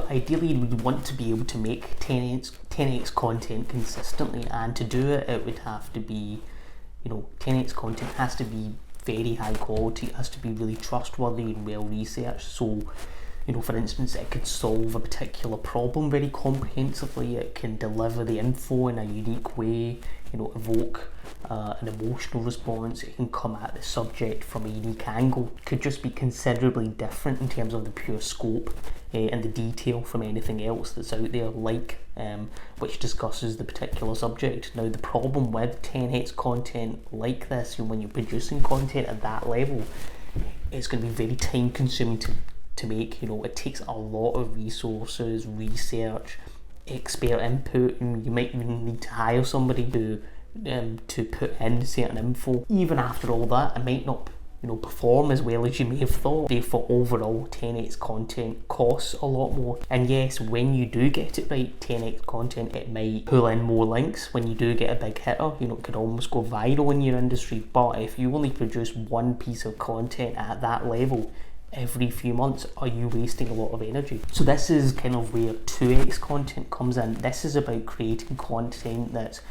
ideally we want to be able to make 10x content consistently, and to do it, it would have to be, 10x content has to be very high quality, it has to be really trustworthy and well researched. So, for instance, it could solve a particular problem very comprehensively, it can deliver the info in a unique way, evoke an emotional response, it can come at the subject from a unique angle. It could just be considerably different in terms of the pure scope and the detail from anything else that's out there, which discusses the particular subject. Now, the problem with 10x content like this, when you're producing content at that level, it's going to be very time consuming to make. It takes a lot of resources, research, expert input, and you might even need to hire somebody to put in certain info. Even after all that, it might not perform as well as you may have thought. Therefore, overall, 10x content costs a lot more. And yes, when you do get it right, 10x content, it might pull in more links. When you do get a big hitter, it could almost go viral in your industry. But if you only produce one piece of content at that level every few months, are you wasting a lot of energy? So this is kind of where 2x content comes in. This is about creating content that's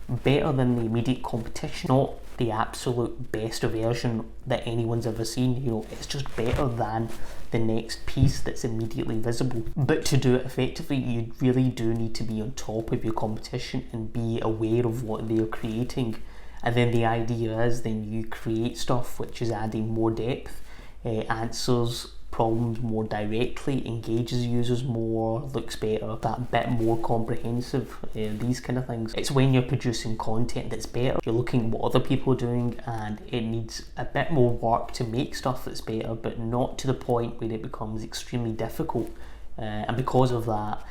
better than the immediate competition, not the absolute best version that anyone's ever seen. It's just better than the next piece that's immediately visible. But to do it effectively, you really do need to be on top of your competition and be aware of what they're creating. And then the idea is then you create stuff which is adding more depth, answers problems more directly, engages users more, looks better, that bit more comprehensive, these kind of things. It's when you're producing content that's better, you're looking at what other people are doing, and it needs a bit more work to make stuff that's better, but not to the point where it becomes extremely difficult. And because of that,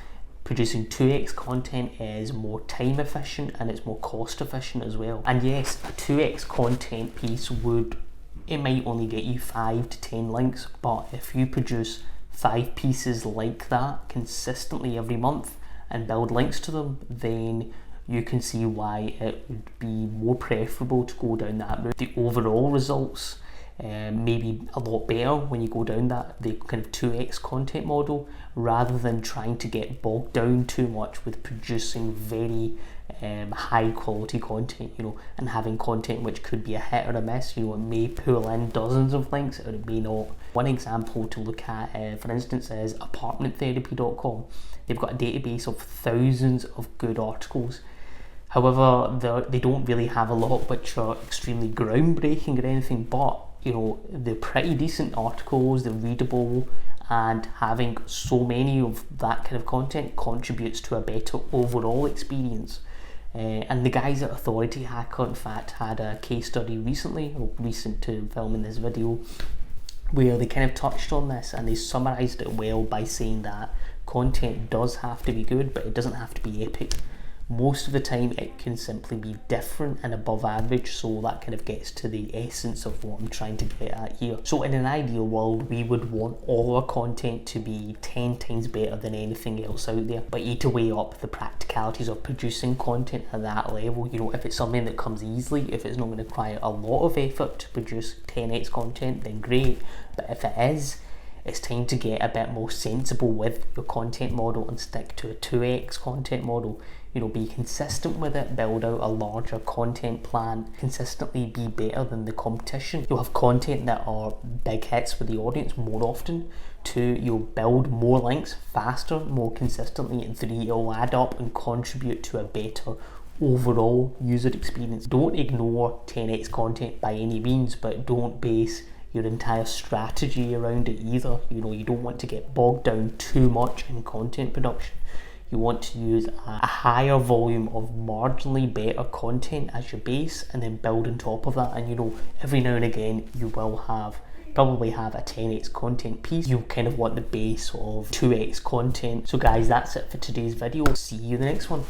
producing 2x content is more time efficient and it's more cost efficient as well. And yes, a 2x content piece it might only get you 5 to 10 links, but if you produce 5 pieces like that consistently every month and build links to them, then you can see why it would be more preferable to go down that route. The overall results may be a lot better when you go down the kind of 2x content model, rather than trying to get bogged down too much with producing very high quality content, and having content which could be a hit or a miss. It may pull in dozens of links or it may not. One example to look at, for instance, is apartmenttherapy.com. They've got a database of thousands of good articles. However, they don't really have a lot which are extremely groundbreaking or anything, but they're pretty decent articles, they're readable, and having so many of that kind of content contributes to a better overall experience. And the guys at Authority Hacker, in fact, had a case study recent to filming this video, where they kind of touched on this, and they summarised it well by saying that content does have to be good, but it doesn't have to be epic. Most of the time it can simply be different and above average, so that kind of gets to the essence of what I'm trying to get at here. So in an ideal world, we would want all our content to be 10 times better than anything else out there, but you need to weigh up the practicalities of producing content at that level. If it's something that comes easily, if it's not going to require a lot of effort to produce 10x content, then great. But if it is, it's time to get a bit more sensible with your content model and stick to a 2x content model. Be consistent with it, build out a larger content plan, consistently be better than the competition. You'll have content that are big hits with the audience more often. 2, you'll build more links faster, more consistently, and 3, it'll add up and contribute to a better overall user experience. Don't ignore 10x content by any means, but don't base your entire strategy around it either. You don't want to get bogged down too much in content production. You want to use a higher volume of marginally better content as your base, and then build on top of that. And every now and again you will probably have a 10x content piece. You kind of want the base of 2x content. So guys, that's it for today's video. See you in the next one.